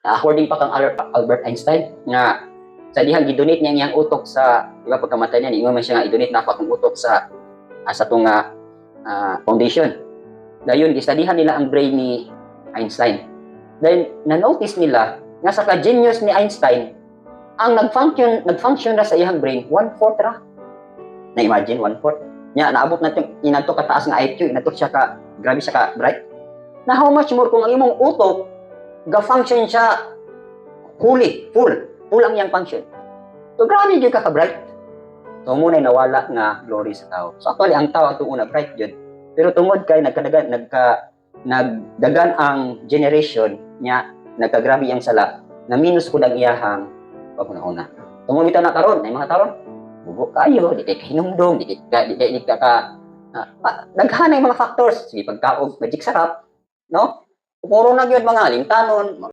According pa kang Albert Einstein nga sa dihang gidonate niya iyang utok sa, di ba, pagkamatay niya, ingon man siya nga idonate na akong utok sa itong foundation. Dayon gistudihan nila ang brain ni Einstein. Then na-notice nila nga sa ka-genius ni Einstein ang nag-function ra sa iyang brain 1/4 ra. Na-imagine 1/4. Nya naabot na inato ka taas nga IQ, inato siya ka grabe siya ka bright. Na how much more kung ang imong utok ga-function siya full ang iyang function. So grabe gyud ka bright. So muna nawala nga glory sa tao. So actually ang tao atong una bright gyud. Pero tungod kay nagdagan ang generation nya, nagkagrabe ang sala, na minus ko ang iyahang paguna-una. Tungod bitaw na karon, ay mga taron, bubo kayo, di kay hinumdum, di ka daghan ang mga factors. Sige, pagkaog, magic sarap, no? Puro na gyud mga limtanon,